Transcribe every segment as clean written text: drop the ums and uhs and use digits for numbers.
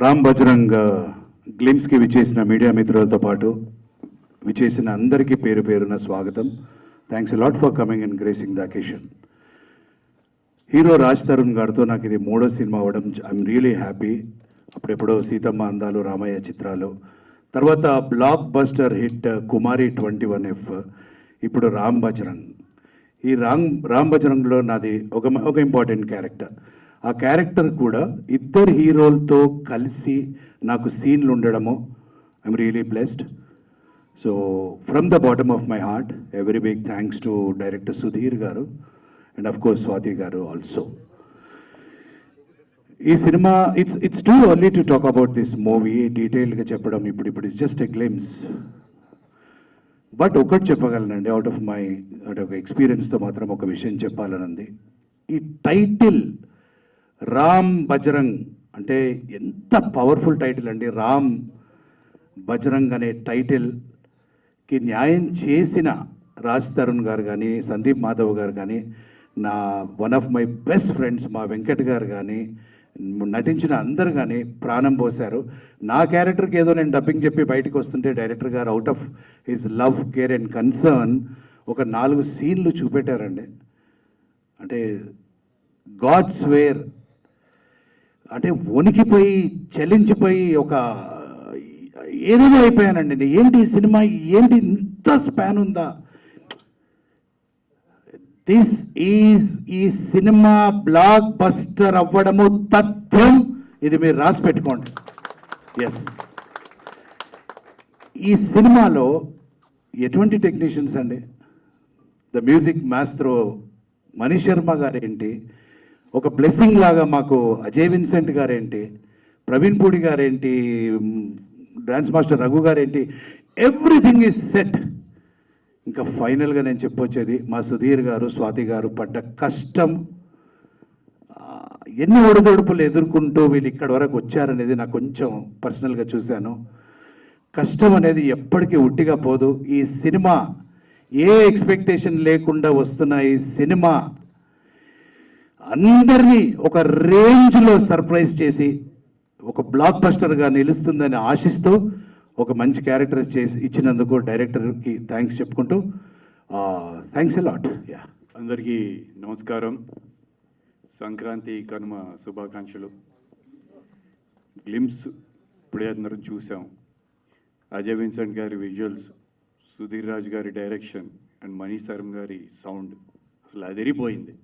రామ్ బజరంగ్ గ్లిమ్స్కి విచ్చేసిన మీడియా మిత్రులతో పాటు విచ్చేసిన అందరికీ పేరు పేరున స్వాగతం. Thanks lot for coming and gracing the occasion. Hero Raj Tarun గారితో నాకు ఇది 3వ సినిమా అవ్వడం ఐఎమ్ రియలీ హ్యాపీ. అప్పుడెప్పుడో సీతమ్మ అందాలు, రామయ్య చిత్రాలు, తర్వాత బ్లాక్ బస్టర్ హిట్ కుమారి 21F, ఇప్పుడు రామ్ బజరంగ్. ఈ రామ్ బజరంగ్లో నాది ఒక ఇంపార్టెంట్ క్యారెక్టర్. ఆ క్యారెక్టర్ కూడా ఇద్దరు హీరోలతో కలిసి నాకు సీన్లు ఉండడము I'm really blessed. So from the bottom of my heart a very big thanks to director Sudheer గారు అండ్ అఫ్ కోర్స్ స్వాతి గారు ఆల్సో. ఈ cinema it's too early to talk about this movie, డీటెయిల్గా చెప్పడం ఇప్పుడు it's just a glimpse. But ఒకటి చెప్పగలనండి, out of ఒక ఎక్స్పీరియన్స్తో మాత్రం ఒక విషయం చెప్పాలనుంది. ఈ టైటిల్ రామ్ బజరంగ్ అంటే ఎంత పవర్ఫుల్ టైటిల్ అండి. రామ్ బజరంగ్ అనే టైటిల్కి న్యాయం చేసిన రాజ్ తరుణ్ గారు కానీ, సందీప్ మాధవ్ గారు కానీ, నా one of my best friends మా వెంకట్ గారు కానీ, నటించిన అందరు కానీ ప్రాణం పోశారు. నా క్యారెక్టర్కి ఏదో నేను డబ్బింగ్ చెప్పి బయటకు వస్తుంటే డైరెక్టర్ గారు out of his love, care and concern ఒక 4 సీన్లు చూపెట్టారండి. అంటే గాడ్స్ వేర్ అంటే వణికిపోయి చలించిపోయి ఒక ఏదేదో అయిపోయానండి. ఏంటి ఈ సినిమా, ఏంటి ఇంత స్పాన్ ఉందా? దిస్ ఈజ్ ఈ సినిమా బ్లాక్ బస్టర్ అవ్వడము తథ్యం. ఇది మీరు రాసి పెట్టుకోండి. ఎస్, ఈ సినిమాలో ఎటువంటి టెక్నీషియన్స్ అండి. The music maestro Mani Sharma గారేంటి, ఒక బ్లెస్సింగ్ లాగా మాకు అజయ్ విన్సెంట్ గారేంటి, ప్రవీణ్ పూడి గారేంటి, డాన్స్ మాస్టర్ రఘు గారేంటి, ఎవ్రీథింగ్ ఈజ్ సెట్. ఇంకా ఫైనల్గా నేను చెప్పొచ్చేది మా సుధీర్ గారు, స్వాతి గారు పడ్డ కష్టం, ఎన్ని ఒడిదొడుపులు ఎదుర్కొంటూ వీళ్ళు ఇక్కడి వరకు వచ్చారనేది నాకు కొంచెం పర్సనల్గా చూశాను. కష్టం అనేది ఎప్పటికీ ఉట్టిగా పోదు. ఈ సినిమా ఏ ఎక్స్పెక్టేషన్ లేకుండా వస్తున్న ఈ సినిమా అందరినీ ఒక రేంజ్లో సర్ప్రైజ్ చేసి ఒక బ్లాక్ బస్టర్గా నిలుస్తుందని ఆశిస్తూ ఒక మంచి క్యారెక్టర్ చేసి ఇచ్చినందుకు డైరెక్టర్కి థ్యాంక్స్ చెప్పుకుంటూ థ్యాంక్స్ ఎ లాట్. యా, అందరికీ నమస్కారం. సంక్రాంతి కనుమ శుభాకాంక్షలు. గ్లిమ్స్ ఇప్పుడే అందరం చూసాం. అజయ్ విన్సెంట్ గారి విజువల్స్, సుధీర్ రాజ్ గారి డైరెక్షన్ అండ్ మణి శర్మ గారి సౌండ్ అసలు అదిరిపోయింది.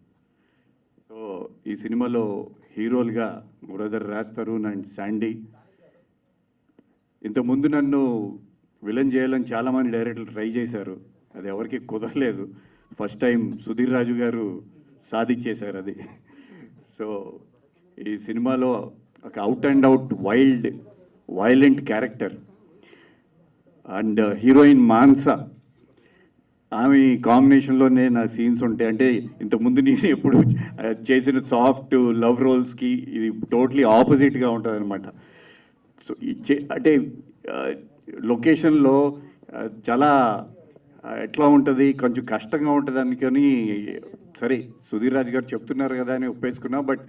సో ఈ సినిమాలో హీరోలుగా brother Raj Tarun and Sandy. ఇంతకుముందు నన్ను విలన్ చేయాలని చాలామంది డైరెక్టర్లు ట్రై చేశారు, అది ఎవరికి కుదరలేదు. ఫస్ట్ టైం సుధీర్ రాజు గారు సాధించేశారు అది. సో ఈ సినిమాలో ఒక out and out violent character and heroine Mansa, ఆమె కాంబినేషన్లోనే నా సీన్స్ ఉంటాయి. అంటే ఇంతకుముందు నేను ఎప్పుడు చేసిన సాఫ్ట్ లవ్ రోల్స్కి ఇది టోటలీ ఆపోజిట్గా ఉంటుంది అనమాట. సో అంటే లొకేషన్లో చాలా ఎట్లా ఉంటుంది, కొంచెం కష్టంగా ఉంటుంది అనుకొని సరే సుధీర్ రాజ్ గారు చెప్తున్నారు కదా అని ఒప్పేసుకున్నా. But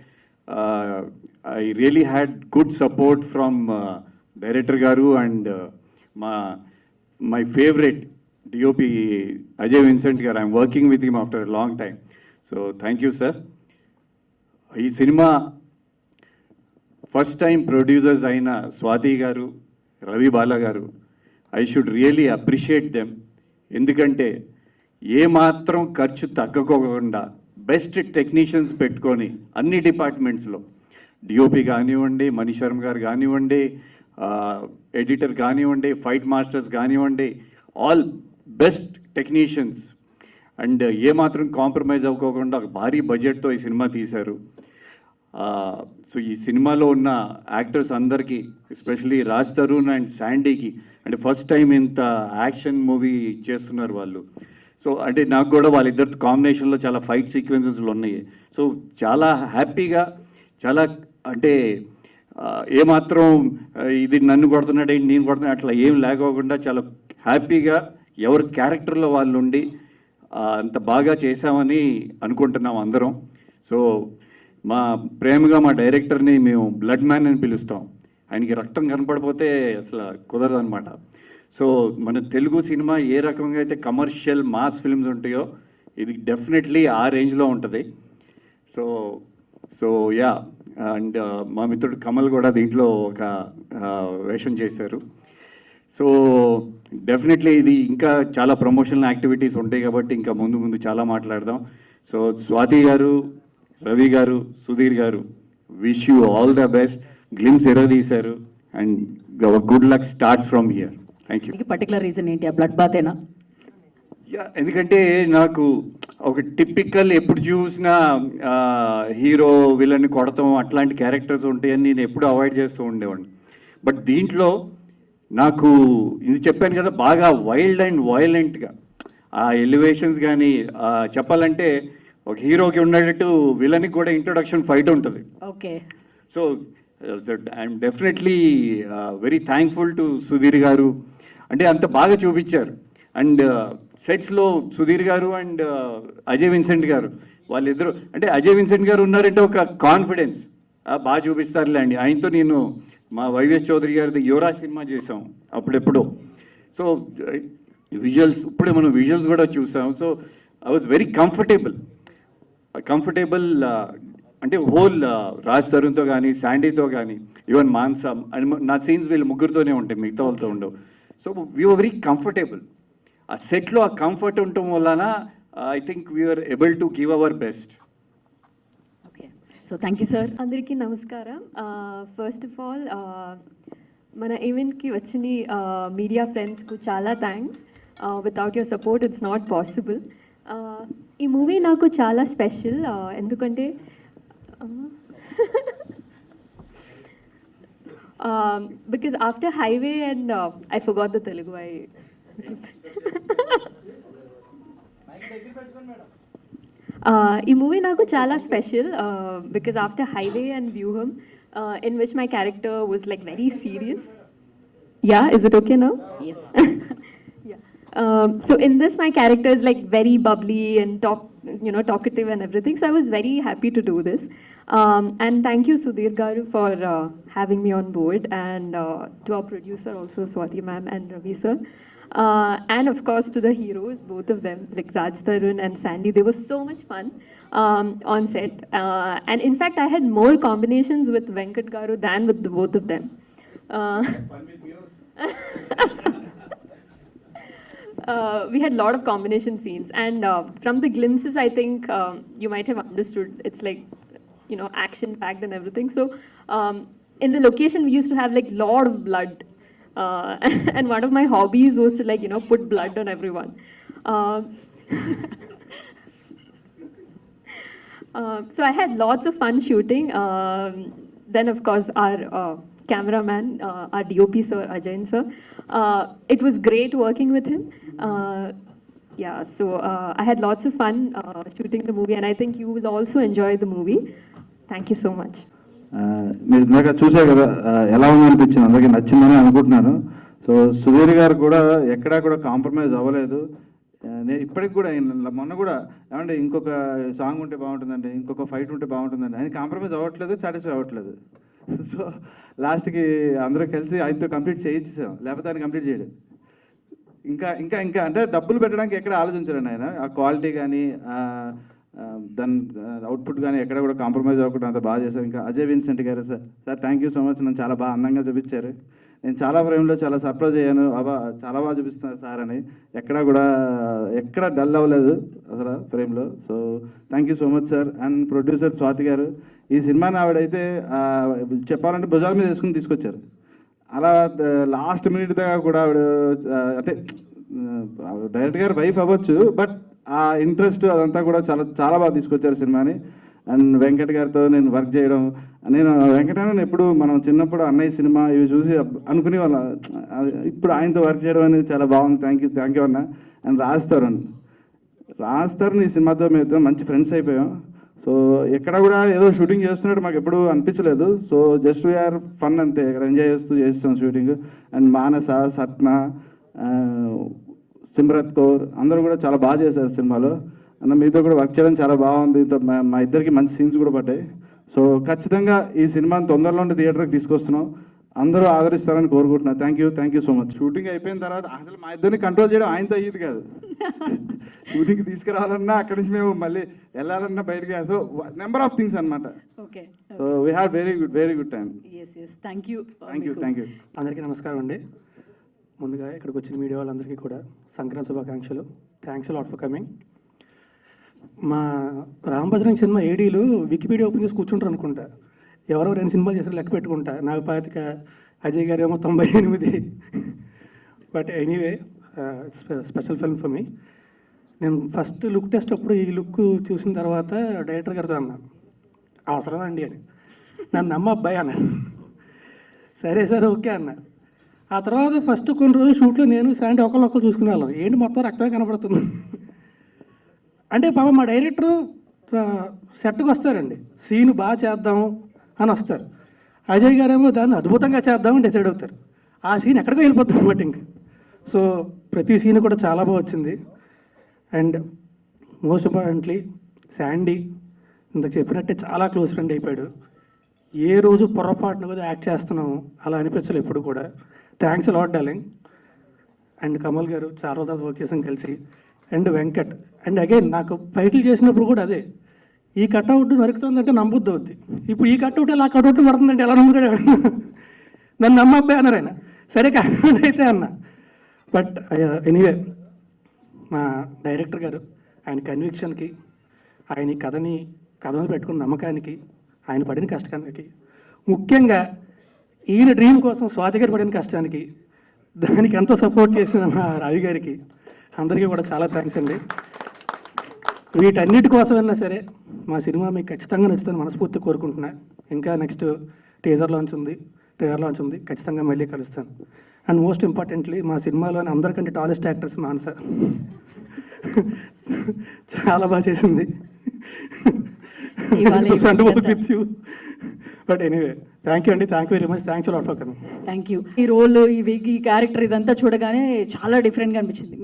I really had good support from director గారు and my favourite DOP Ajay Vincent గారు. I'm working with him after long time. So thank you sir. ఈ సినిమా ఫస్ట్ టైం ప్రొడ్యూసర్స్ అయిన స్వాతి గారు, రవి బాలా గారు, I should really appreciate them. ఎందుకంటే ఏమాత్రం ఖర్చు తగ్గకోకుండా బెస్ట్ టెక్నీషియన్స్ పెట్టుకొని అన్ని డిపార్ట్మెంట్స్లో DOP కానివ్వండి, మణి శర్మ గారు కానివ్వండి, ఎడిటర్ కానివ్వండి, ఫైట్ మాస్టర్స్ కానివ్వండి, ఆల్ బెస్ట్ టెక్నీషియన్స్ అండ్ ఏమాత్రం కాంప్రమైజ్ అవ్వకోకుండా ఒక భారీ బడ్జెట్తో ఈ సినిమా తీశారు. సో ఈ సినిమాలో ఉన్న యాక్టర్స్ అందరికీ, ఎస్పెషలీ రాజ్ తరుణ్ అండ్ శాండీకి, అంటే ఫస్ట్ టైం ఇంత యాక్షన్ మూవీ చేస్తున్నారు వాళ్ళు. సో అంటే నాకు కూడా వాళ్ళిద్దరు కాంబినేషన్లో చాలా ఫైట్ సీక్వెన్సెస్లు ఉన్నాయి. సో చాలా హ్యాపీగా, చాలా అంటే ఏమాత్రం ఇది నన్ను కొడుతున్నాడు నేను కొడుతున్నా అట్లా ఏం లేకోకుండా చాలా హ్యాపీగా ఎవరి క్యారెక్టర్లో వాళ్ళు ఉండి అంత బాగా చేశామని అనుకుంటున్నాం అందరం. సో మా ప్రేమగా మా డైరెక్టర్ని మేము బ్లడ్ మ్యాన్ అని పిలుస్తాం. ఆయనకి రక్తం కనపడిపోతే అసలు కుదరదు అనమాట. సో మన తెలుగు సినిమా ఏ రకంగా అయితే కమర్షియల్ మాస్ ఫిల్మ్స్ ఉంటాయో ఇది డెఫినెట్లీ ఆ రేంజ్లో ఉంటుంది. సో సో యా, అండ్ మా మిత్రుడు కమల్ కూడా దీంట్లో ఒక వేషం చేశారు. సో డెఫినెట్లీ ఇది ఇంకా చాలా ప్రమోషనల్ యాక్టివిటీస్ ఉంటాయి కాబట్టి ఇంకా ముందు ముందు చాలా మాట్లాడదాం. సో స్వాతి గారు, రవి గారు, సుధీర్ గారు, wish you all the best. Glimpse ఎరదీశారు and good luck starts from here. Thank you. Particular reason ఏంటి? ఆ బ్లడ్ బాత్ ఏనా? యా, ఎందుకంటే నాకు ఒక టిపికల్ ఎప్పుడు చూసినా హీరో విలన్ కొడతాం అట్లాంటి క్యారెక్టర్స్ ఉంటాయని నేను ఎప్పుడు అవాయిడ్ చేస్తూ ఉండేవాడిని. బట్ దీంట్లో నాకు ఇది చెప్పాను కదా, బాగా వైల్డ్ అండ్ వైలెంట్గా ఆ ఎలివేషన్స్ కానీ చెప్పాలంటే ఒక హీరోకి ఉండేటట్టు విలన్కి కూడా ఇంట్రొడక్షన్ ఫైట్ ఉంటుంది. Okay. So I'm definitely very thankful to Sudheer గారు. అంటే అంత బాగా చూపించారు. అండ్ సెట్స్లో సుధీర్ గారు అండ్ అజయ్ విన్సెంట్ గారు వాళ్ళిద్దరు, అంటే అజయ్ విన్సెంట్ గారు ఉన్నారంటే ఒక కాన్ఫిడెన్స్ బాగా చూపిస్తారులే అండి. ఆయనతో నేను మా వైవిఎస్ చౌదరి గారిది యువరాజ్ సినిమా చేసాం అప్పుడెప్పుడు. సో విజువల్స్ ఇప్పుడే మనం విజువల్స్ కూడా చూసాం. So I was very comfortable అంటే హోల్ రాజ్ తరుణ్తో కానీ శాండీతో కానీ ఈవెన్ మాన్సా నా సీన్స్ వీళ్ళు ముగ్గురితోనే ఉంటాయి, మిగతా వాళ్ళతో ఉండవు. So we're very comfortable. ఆ సెట్లో ఆ కంఫర్ట్ ఉండటం వలన I think we're able to give our best. Okay. So thank you sir. అందరికీ నమస్కారం. ఫస్ట్ ఆఫ్ ఆల్ మన ఈవెంట్కి వచ్చిన మీడియా ఫ్రెండ్స్కు చాలా thanks. Without your support it's not possible. ఈ మూవీ నాకు చాలా స్పెషల్ ఎందుకంటే because after Highway and I forgot the Telugu. ఈ మూవీ నాకు చాలా special because after Highway and Vyuham, in which my character was like very serious. Yeah, is it okay now? Yes. Yeah. So in this my character is like very bubbly and talkative and everything. So I was very happy to do this. And thank you Sudhir Garu for having me on board, and to our producer also Swati ma'am and Ravi sir. And of course to the heroes, both of them, like Raj Tarun and Sandy. They were so much fun on set. And in fact I had more combinations with Venkat Garu than with the both of them. We had a lot of combination scenes, and from the glimpses I think you might have understood it's like action packed and everything. So in the location we used to have like lot of blood, and one of my hobbies was to like put blood on everyone. So I had lots of fun shooting. Then of course our cameraman, our DOP sir Ajay sir, it was great working with him. Yeah, so I had lots of fun shooting the movie, and I think you will also enjoy the movie. Thank you so much. మీరు ఇందాక చూసారు కదా, ఎలా ఉందనిపించింది, అందరికీ నచ్చిందని అనుకుంటున్నాను. So Sudheer గారు కూడా ఎక్కడా కూడా కాంప్రమైజ్ అవ్వలేదు. నేను ఇప్పటికి కూడా మొన్న కూడా ఏమంటే ఇంకొక సాంగ్ ఉంటే బాగుంటుందండి, ఇంకొక ఫైట్ ఉంటే బాగుంటుందండి, ఆయన కాంప్రమైజ్ అవ్వట్లేదు, సాటిస్ఫై అవ్వట్లేదు. సో లాస్ట్కి అందరూ కలిసి ఆయనతో కంప్లీట్ చేయించేసాం, లేకపోతే ఆయన కంప్లీట్ చేయడు. ఇంకా ఇంకా ఇంకా అంటే డబ్బులు పెట్టడానికి ఎక్కడ ఆలోచించారండి ఆయన. ఆ క్వాలిటీ కానీ దాని అవుట్పుట్ కానీ ఎక్కడ కూడా కాంప్రమైజ్ అవ్వకుండా అంత బాగా చేశారు. ఇంకా అజయ్ విన్సెంట్ గారు sir thank you so much. నన్ను చాలా బాగా అందంగా చూపించారు. నేను చాలా ఫ్రేమ్లో చాలా సర్ప్రైజ్ అయ్యాను, చాలా బాగా చూపిస్తున్నారు సార్ అని. ఎక్కడ డల్ అవ్వలేదు అసలు ఫ్రేమ్లో. So thank you so much sir. And producer Swathi గారు, ఈ సినిమాని ఆవిడైతే చెప్పాలంటే భుజాల మీద వేసుకుని తీసుకొచ్చారు. అలా లాస్ట్ మినిట్ దాకా కూడా ఆవిడ అంటే డైరెక్టర్ గారు వైఫ్ అవ్వచ్చు, బట్ ఆ ఇంట్రెస్ట్ అదంతా కూడా చాలా చాలా బాగా తీసుకొచ్చారు సినిమాని. అండ్ వెంకట్ గారితో నేను వర్క్ చేయడం, నేను వెంకటేశ్వర ఎప్పుడు మనం చిన్నప్పుడు అన్నయ్య సినిమా ఇవి చూసి అనుకునే వాళ్ళ, ఇప్పుడు ఆయనతో వర్క్ చేయడం అనేది చాలా బాగుంది. థ్యాంక్ యూ అన్న. అండ్ రాజ్ తరుణ్ ఈ సినిమాతో మేము మంచి ఫ్రెండ్స్ అయిపోయాం. సో ఎక్కడ కూడా ఏదో షూటింగ్ చేస్తున్నట్టు మాకు ఎప్పుడు అనిపించలేదు. సో జస్ట్ వీఆర్ ఫన్ అంతే, ఇక్కడ ఎంజాయ్ చేస్తాం షూటింగ్. అండ్ మానస, సత్న, సిమ్రత్ కౌర్ అందరూ కూడా చాలా బాగా చేశారు సినిమాలో. అన్న మీతో కూడా వర్క్ చేయడం చాలా బాగుంది. మా ఇద్దరికి మంచి సీన్స్ కూడా పడ్డాయి. సో ఖచ్చితంగా ఈ సినిమాని తొందరలోనే థియేటర్కి తీసుకొస్తున్నాం. అందరూ ఆదరిస్తారని కోరుకుంటున్నాను. Thank you so much. Shooting అయిపోయిన తర్వాత అసలు మా ఇద్దరిని కంట్రోల్ చేయడం ఆయనతో అయ్యేది కాదు. షూటింగ్కి తీసుకురావాలన్నా అక్కడి నుంచి మేము మళ్ళీ వెళ్ళాలన్నా బయటకి, సో నెంబర్ ఆఫ్ థింగ్స్ అనమాట. Okay. So we have very good time. Yes thank you. Thank you. అందరికీ నమస్కారం అండి. ముందుగా ఇక్కడికి వచ్చిన మీడియా వాళ్ళందరికీ కూడా సంక్రాంతి శుభాకాంక్షలు. Thanks lot for coming. మా రామభద్రం సినిమా ఏడీలు వికీపీడియా ఓపెన్ చేసి కూర్చుంటారు అనుకుంటా. ఎవరో 2 సినిమాలు చేసారు లెక్క పెట్టుకుంటా. నాకు 25, అజయ్ గారు ఏమో 98. But anyway special film for me. నేను ఫస్ట్ లుక్ టెస్ట్ అప్పుడు ఈ లుక్ చూసిన తర్వాత డైరెక్టర్ గారితో అన్నా, అవసరం అండి అని. నన్ను నమ్మ అబ్బాయి అన్న. సరే సరే ఓకే అన్న. ఆ తర్వాత ఫస్ట్ కొన్ని రోజులు షూట్లో నేను శాండీ ఒకళ్ళు చూసుకునే వాళ్ళం. ఏంటి మొత్తం రక్తమే కనపడుతుంది అంటే పాప మా డైరెక్టరు సెట్కి వస్తారండి, సీన్ బాగా చేద్దాం అని వస్తారు. అజయ్ గారేమో దాన్ని అద్భుతంగా చేద్దామని డిసైడ్ అవుతారు. ఆ సీన్ ఎక్కడికో వెళ్ళిపోతుంది అనమాట ఇంక. సో ప్రతి సీన్ కూడా చాలా బాగా వచ్చింది. అండ్ మోస్ట్ ఇంపార్టెంట్లీ శాండీ ఇంతకు చెప్పినట్టే చాలా క్లోజ్ ఫ్రెండ్ అయిపోయాడు. ఏ రోజు పొరపాటున కూడా యాక్ట్ చేస్తున్నాము అలా అనిపించలేదు ఎప్పుడు కూడా. Thanks lot darling. And Kamal గారు చాలా రోజులు వర్క్ చేసాం కలిసి. అండ్ వెంకట్. అండ్ అగైన్ నాకు ఫైట్లు చేసినప్పుడు కూడా అదే, ఈ కట్అవుట్ నరుకుతుందంటే నమ్మొద్దు అవుద్ది. ఇప్పుడు ఈ కట్అవుట్ ఎలా కట్అవుట్ పడుతుందంటే ఎలా నమ్ముతాడు? నన్ను నమ్మబ్బాయి అన్నారు ఆయన. సరే కట్అవుట్ అయితే అన్న. బట్ ఎనీవే మా డైరెక్టర్ గారు ఆయన కన్విక్షన్కి, ఆయన ఈ కథను పెట్టుకున్న నమ్మకానికి, ఆయన పడిన కష్టానికి, ముఖ్యంగా ఈయన డ్రీమ్ కోసం స్వాతి గారు పడిన కష్టానికి, దానికి ఎంతో సపోర్ట్ చేసిన మా రవి గారికి అందరికీ కూడా చాలా థ్యాంక్స్ అండి. వీటన్నిటి కోసమైనా సరే మా సినిమా మీకు ఖచ్చితంగా నచ్చుతుంది మనస్ఫూర్తి కోరుకుంటున్నా. ఇంకా నెక్స్ట్ ట్రైలర్ లాంచ్ ఉంది, ఖచ్చితంగా మళ్ళీ కలుస్తాను. అండ్ మోస్ట్ ఇంపార్టెంట్లీ మా సినిమాలోని అందరికంటే టాలెస్ట్ యాక్టర్స్ మానస చాలా బాగా చేసింది. బట్ ఎనీవే థ్యాంక్ యూ అండి. Thank you very much. Thanks lot for coming. Thank you. ఈ రోల్ ఈ క్యారెక్టర్ ఇదంతా చూడగానే చాలా డిఫరెంట్గా అనిపించింది.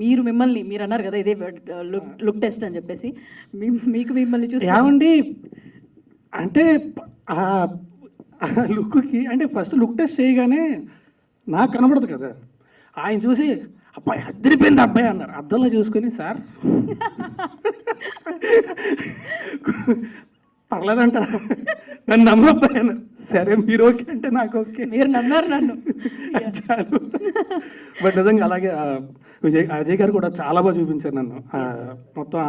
మీరు అన్నారు కదా ఇదే లుక్ టెస్ట్ అని చెప్పేసి, మిమ్మల్ని చూసి ఏమండి అంటే ఆ లుక్కి అంటే ఫస్ట్ లుక్ టెస్ట్ చేయగానే నాకు కనబడదు కదా. ఆయన చూసి అబ్బాయి అద్దరిపోయింది అబ్బాయి అన్నారు. అద్దంలో చూసుకొని సార్ పర్లేదంట నన్ను నమ్మబ్బాయి అన్నారు. సరే మీరు ఓకే అంటే నాకు ఓకే. మీరు నమ్మారు నన్ను. చాలు. బట్ నిజంగా అలాగే అజయ్ గారు కూడా చాలా బాగా చూపించారు నన్ను. మొత్తం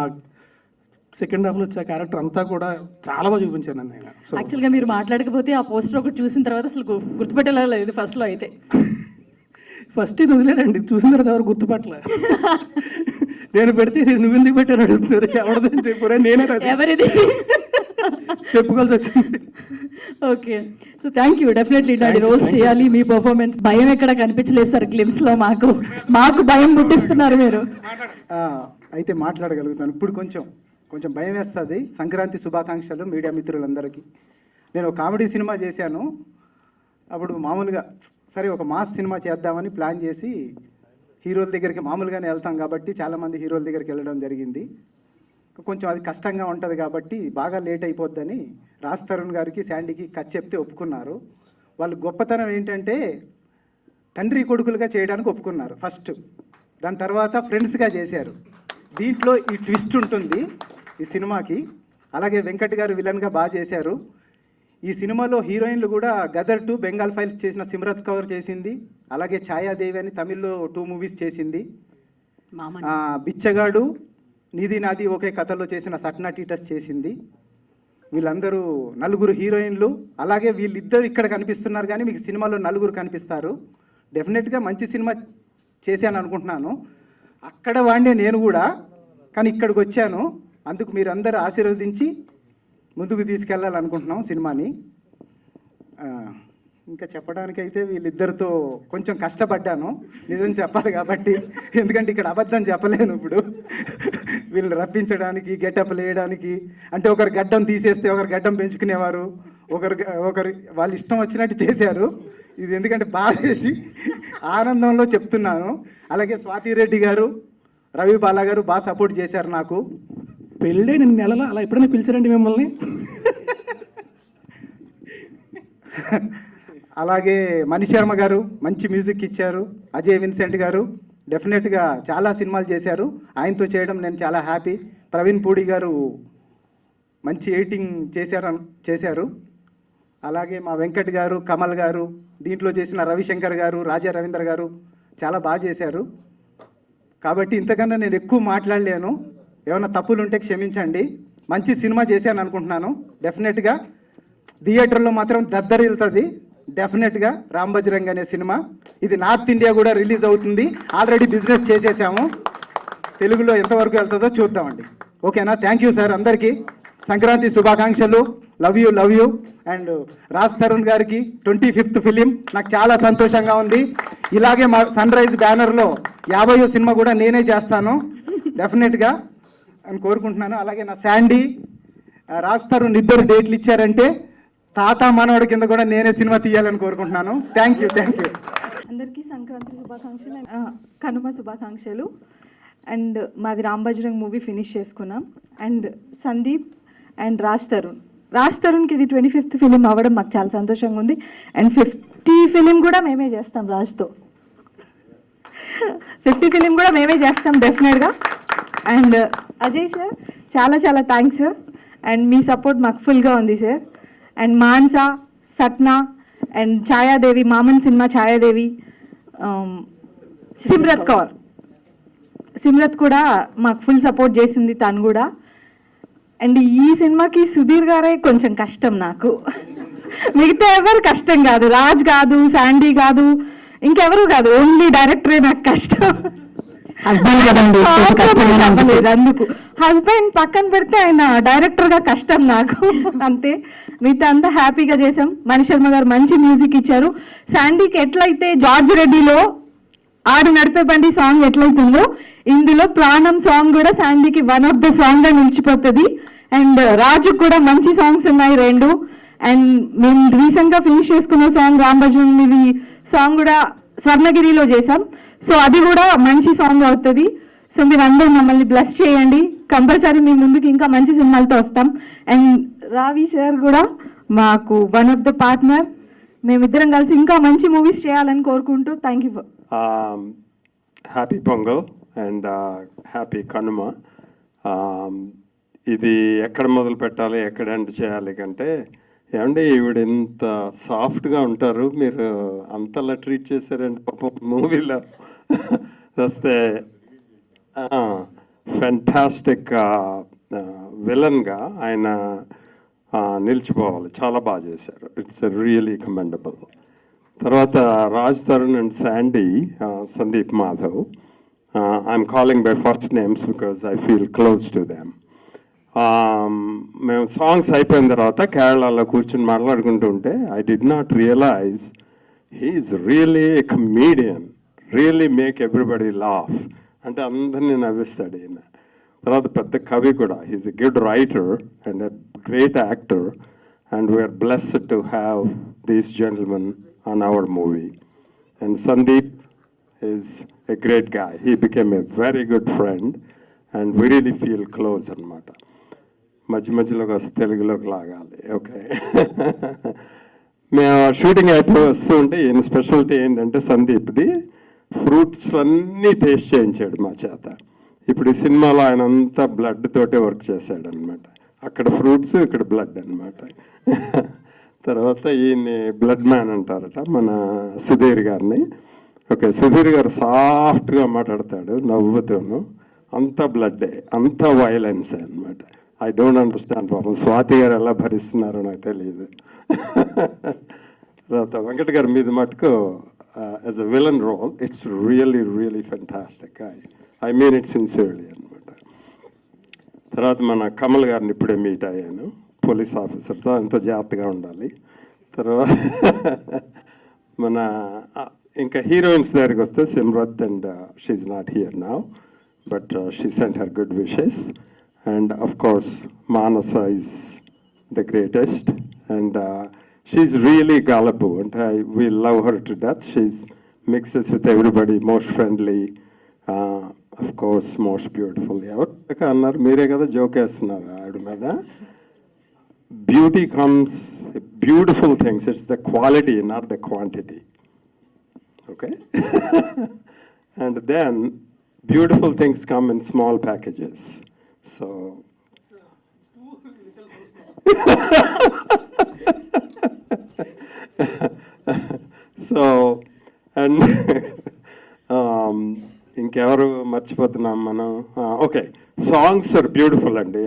సెకండ్ హాఫ్లో వచ్చే క్యారెక్టర్ అంతా కూడా చాలా బాగా చూపించారు నన్ను ఆయన. యాక్చువల్గా మీరు మాట్లాడకపోతే ఆ పోస్టర్ ఒకటి చూసిన తర్వాత అసలు గుర్తుపెట్టేలా లేదు ఫస్ట్లో అయితే. ఫస్ట్ ఇది వదిలేరండి, చూసిన తర్వాత ఎవరు గుర్తుపట్టలే. నేను పెడితే నువ్వెందుకు పెట్టాను అడుగుతున్నారు. ఎవరిదని చెప్పురా, నేనే ఎవరిది చెప్పుకోవాల్సి వచ్చింది. Okay. So thank you. Definitely ఇలాంటి రోల్స్ చేయాలి. మీ పర్ఫార్మెన్స్ భయం ఎక్కడ కనిపించలేదు సార్ గ్లిమ్స్లో. మాకు భయం పుట్టిస్తున్నారు మీరు. అయితే మాట్లాడగలుగుతాను. ఇప్పుడు కొంచెం భయం వేస్తుంది. సంక్రాంతి శుభాకాంక్షలు మీడియా మిత్రులందరికీ. నేను ఒక కామెడీ సినిమా చేశాను. అప్పుడు మామూలుగా సరే ఒక మాస్ సినిమా చేద్దామని ప్లాన్ చేసి హీరోల దగ్గరికి మామూలుగానే వెళ్తాం కాబట్టి చాలామంది హీరోల దగ్గరికి వెళ్ళడం జరిగింది. కొంచెం అది కష్టంగా ఉంటుంది కాబట్టి బాగా లేట్ అయిపోద్దని రాజ్ తరుణ్ గారికి శాండీకి కథ చెప్తే ఒప్పుకున్నారు. వాళ్ళు గొప్పతనం ఏంటంటే తండ్రి కొడుకులుగా చేయడానికి ఒప్పుకున్నారు ఫస్ట్. దాని తర్వాత ఫ్రెండ్స్గా చేశారు. దీంట్లో ఈ ట్విస్ట్ ఉంటుంది ఈ సినిమాకి. అలాగే వెంకట్ గారు విలన్గా బాగా చేశారు. ఈ సినిమాలో హీరోయిన్లు కూడా గదర్ 2, బెంగాల్ ఫైల్స్ చేసిన సిమ్రత్ కౌర్ చేసింది. అలాగే ఛాయాదేవి అని తమిళ్లో 2 మూవీస్ చేసింది. బిచ్చగాడు, నీది నాది ఒకే కథలో చేసిన సట్నా టీటస్ చేసింది. వీళ్ళందరూ 4 హీరోయిన్లు. అలాగే వీళ్ళిద్దరు ఇక్కడ కనిపిస్తున్నారు కానీ మీకు సినిమాలో 4 కనిపిస్తారు. డెఫినెట్గా మంచి సినిమా చేశాను అనుకుంటున్నాను. అక్కడ వాడినే నేను కూడా, కానీ ఇక్కడికి వచ్చాను. అందుకు మీరందరూ ఆశీర్వదించి ముందుకు తీసుకెళ్ళాలనుకుంటున్నాం సినిమాని. ఇంకా చెప్పడానికైతే వీళ్ళిద్దరితో కొంచెం కష్టపడ్డాను, నిజం చెప్పాలి కాబట్టి. ఎందుకంటే ఇక్కడ అబద్ధం చెప్పలేను. ఇప్పుడు వీళ్ళని రప్పించడానికి, గెటప్లు వేయడానికి, అంటే ఒకరు గడ్డం తీసేస్తే ఒకరు గడ్డం పెంచుకునేవారు, ఒకరు వాళ్ళు ఇష్టం వచ్చినట్టు చేశారు. ఇది ఎందుకంటే బాగా చేసి ఆనందంలో చెప్తున్నాను. అలాగే స్వాతి రెడ్డి గారు, రవి బాలా గారు బాగా సపోర్ట్ చేశారు నాకు. పెళ్ళే నేను నెలలో అలా ఎప్పుడైనా పిలిచారండి మిమ్మల్ని? అలాగే మణి శర్మ గారు మంచి మ్యూజిక్ ఇచ్చారు. అజయ్ విన్సెంట్ గారు డెఫినెట్గా చాలా సినిమాలు చేశారు, ఆయనతో చేయడం నేను చాలా హ్యాపీ. ప్రవీణ్ పూడి గారు మంచి ఎడిటింగ్ చేశారు. అలాగే మా వెంకట్ గారు, కమల్ గారు, దీంట్లో చేసిన రవిశంకర్ గారు, రాజా రవీంద్ర గారు చాలా బాగా చేశారు. కాబట్టి ఇంతకన్నా నేను ఎక్కువ మాట్లాడలేను, ఏమైనా తప్పులు ఉంటే క్షమించండి. మంచి సినిమా చేశాను అనుకుంటున్నాను. డెఫినెట్గా థియేటర్లో మాత్రం దద్దరిల్లుతుంది. డెఫినెట్గా రామ్ బజరంగ్ అనే సినిమా ఇది నార్త్ ఇండియా కూడా రిలీజ్ అవుతుంది. ఆల్రెడీ బిజినెస్ చేసేసాము. తెలుగులో ఎంతవరకు వెళ్తుందో చూద్దామండి. ఓకేనా? Thank you sir. అందరికీ సంక్రాంతి శుభాకాంక్షలు. Love you. And Raj Tarun గారికి 25th ఫిలిం నాకు చాలా సంతోషంగా ఉంది. ఇలాగే మా సన్ రైజ్ బ్యానర్లో 50వ సినిమా కూడా నేనే చేస్తాను డెఫినెట్గా అని కోరుకుంటున్నాను. అలాగే నా శాండీ, రాజ్ తరుణ్ ఇద్దరు డేట్లు ఇచ్చారంటే తాత మనవడి కింద కూడా నేనే సినిమా తీయాలని కోరుకుంటున్నాను. Thank you. అందరికీ సంక్రాంతి శుభాకాంక్షలు, కనుమ శుభాకాంక్షలు. అండ్ మాది రామ్ బజరంగ్ మూవీ ఫినిష్ చేసుకున్నాం. అండ్ సందీప్ అండ్ రాజ్ తరుణ్కి ఇది 25th ఫిలిం అవ్వడం మాకు చాలా సంతోషంగా ఉంది. అండ్ 50 ఫిలిం కూడా మేమే చేస్తాం రాజ్తో. 50 ఫిలిం కూడా మేమే చేస్తాం డెఫినెట్గా. అండ్ అజయ్ సార్ చాలా చాలా thanks sir. And me support మాకు ఫుల్గా ఉంది sir. And Mansa, Satna and Chhaya Devi, మామన్ cinema Chhaya Devi, Simrat కూడా మాకు ఫుల్ సపోర్ట్ చేసింది తను కూడా. అండ్ ఈ సినిమాకి సుధీర్ గారే కొంచెం కష్టం నాకు, మిగతా ఎవరు కష్టం కాదు, రాజ్ కాదు, శాండీ కాదు, ఇంకెవరు కాదు, ఓన్లీ డైరెక్టరే నాకు కష్టం. అందుకు హస్బెండ్ పక్కన పెడితే ఆయన డైరెక్టర్ గా కష్టం నాకు అంతే. మిగతా అంతా హ్యాపీగా చేసాం. మణి శర్మ గారు మంచి మ్యూజిక్ ఇచ్చారు. శాండీకి ఎట్లయితే జార్జ్ రెడ్డిలో ఆడు నడిపే బండి సాంగ్ ఎట్లయితుందో ఇందులో ప్రాణం సాంగ్ కూడా శాండీకి వన్ ఆఫ్ ద సాంగ్ గా నిలిచిపోతుంది. అండ్ రాజు కూడా మంచి సాంగ్స్ ఉన్నాయి 2. అండ్ మేము రీసెంట్ గా ఫినిష్ చేసుకున్న సాంగ్ రామ్ బజరంగ్ సాంగ్ కూడా స్వర్ణగిరిలో చేసాం. సో అది కూడా మంచి సాంగ్ అవుతుంది. సో మీరు అందరూ మమ్మల్ని బ్లెస్ చేయండి. కంపల్సరీ మీ ముందుకు ఇంకా మంచి సినిమాలతో వస్తాం. అండ్ రావి సార్ కూడా మాకు వన్ ఆఫ్ ద పార్ట్నర్. మేమిద్దరం కలిసి ఇంకా మంచి మూవీస్ చేయాలని కోరుకుంటూ thank you. Happy pongal and happy Kanuma. ఇది ఎక్కడ మొదలు పెట్టాలి, ఎక్కడ ఎండ్ చేయాలి కంటే, ఏమంటే ఈవిడ ఇంత సాఫ్ట్గా ఉంటారు, మీరు అంతలా ట్రీట్ చేశారండి పాపం మూవీలో వస్తే. ఫెంటాస్టిక్ విలన్గా ఆయన నిలిచిపోవాలి, చాలా బాగా చేశారు. It's really commendable. తర్వాత Raj Tarun and Sandy, Sandeep Madhav, I'm calling by first names because I feel close to them. మేము సాంగ్స్ అయిపోయిన తర్వాత కేరళలో కూర్చుని మాట్లాడుకుంటూ ఉంటే I did not realize he's really a comedian, really make everybody laugh. అంటే అందరినీ నవ్విస్తాడు ఈయన. తర్వాత పెద్ద కవి కూడా. He's a good writer and a great actor and we're blessed to have these gentlemen on hour movie. And Sandeep is a great guy. He became a very good friend and we really feel close అనమాట. మధ్యలోకి వస్తే తెలుగులోకి లాగాలి. Okay. మేము shooting అయిపోయి వస్తూ ఉంటే ఈయన స్పెషాలిటీ ఏంటంటే సందీప్ది ఫ్రూట్స్ అన్నీ టేస్ట్ చేయించాడు మా చేత. ఇప్పుడు ఈ సినిమాలో ఆయన అంతా బ్లడ్ తోటే వర్క్ చేశాడు అనమాట. అక్కడ ఫ్రూట్స్, ఇక్కడ బ్లడ్ అనమాట. తర్వాత ఈయన్ని బ్లడ్ మ్యాన్ అంటారట మన సుధీర్ గారిని. ఓకే, సుధీర్ గారు సాఫ్ట్గా మాట్లాడతాడు నవ్వుతూను. అంతా బ్లడ్డే, అంతా వైలెన్సే అనమాట. ఐ డోంట్ అండర్స్టాండ్ పాపం స్వాతి గారు ఎలా భరిస్తున్నారో నాకు తెలియదు. తర్వాత వెంకట్ గారి మీద మటుకు as a villain role it's really fantastic. I mean it sincerely అనమాట. తర్వాత మన కమల్ గారిని ఇప్పుడే మీట్ అయ్యాను, పోలీస్ ఆఫీసర్తో, ఎంతో జాగ్రత్తగా ఉండాలి. తర్వాత మన ఇంకా హీరోయిన్స్ దగ్గరికి వస్తే Simrat and she's not here now but she sent her good wishes. And of course, Manasa is the greatest, and she's really gullible, and we love her to death. She's mixes with everybody, most friendly, of course, most beautiful. Annar mere kada joke chestunaru aadu meda. Beauty comes, beautiful things. It's the quality, not the quantity. Okay? And then beautiful things come in small packages. So, so, and ఇంకెవరు మర్చిపోతున్నాం మనం? Okay, songs are beautiful అండి.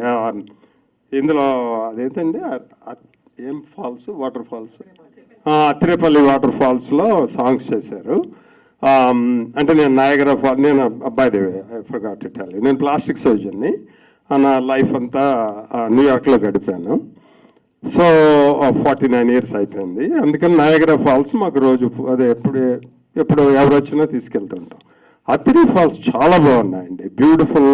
ఇందులో అదేంటండి, ఏం falls, water falls, Athirappilly water ఫాల్స్లో songs చేశారు. అంటే నేను నయాగరా ఫాల్, నేను అబ్బాయి దేవి, I forgot to tell you, నేను ప్లాస్టిక్ సర్జన్ని. నా లైఫ్ అంతా న్యూయార్క్లో గడిపాను. సో 49 years అయిపోయింది. అందుకని నయాగరా ఫాల్స్ మాకు రోజు అదే ఎప్పుడు ఎవరు వచ్చినా తీసుకెళ్తుంటాం. అత్తిరి ఫాల్స్ చాలా బాగున్నాయండి, బ్యూటిఫుల్.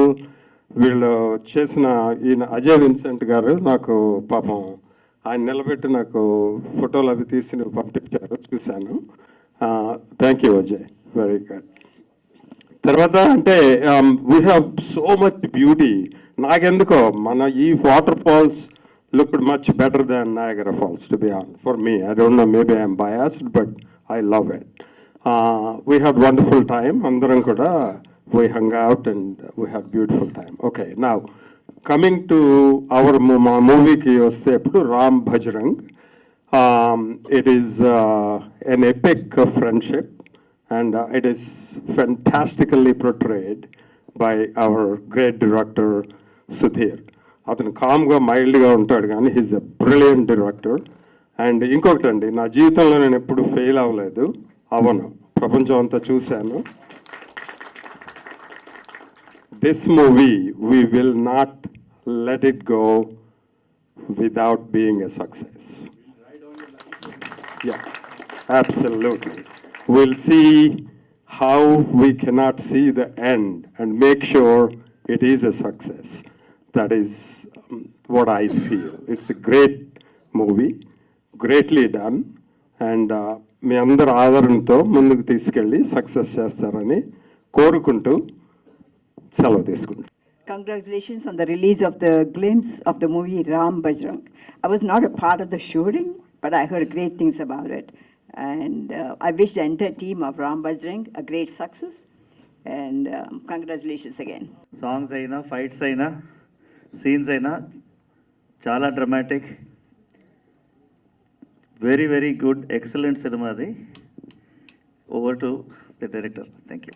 వీళ్ళు చేసిన ఈయన అజయ్ విన్సెంట్ గారు నాకు పాపం ఆయన నిలబెట్టి నాకు ఫోటోలు అవి తీసి పంపించారు, చూశాను. Thank you Ajay, very good. తర్వాత అంటే we have so much beauty. నాకెందుకో మన ఈ water falls looked much better than Niagara Falls, to be honest, for me. I don't know, maybe I'm biased, but I love it. We had wonderful time. Andaram kuda, we hung out and we had beautiful time. Okay, now, coming to our movie ki vaste appudu Ram Bajrang. It is an epic of friendship, and it is fantastically portrayed by our great director, Sudhir. అతను కామ్గా మైల్డ్గా ఉంటాడు, కానీ he's a brilliant director. And ఇంకొకటి అండి, నా జీవితంలో నేను ఎప్పుడు ఫెయిల్ అవ్వలేదు, అవను, ప్రపంచం అంతా చూశాను. This movie we will not let it go without being a success. Yeah, absolutely. We'll see how we cannot see the end and make sure it is a success. That is what I feel. It's a great movie, greatly done, and మీ అందరి ఆదరణతో ముందుకు తీసుకెళ్ళి success చేస్తారని కోరుకుంటూ సెలవు తీసుకుంటాం. Congratulations on the release of the glimpse of the movie Ram Bajrang. I was not a part of the shooting, but I heard great things about it. And I wish the entire team of Ram Bajrang a great success. And congratulations again. Songs అయినా, fights అయినా, scenes అయినా చాలా dramatic, very very good, excellent సినిమా అది. Over to the director. Thank you.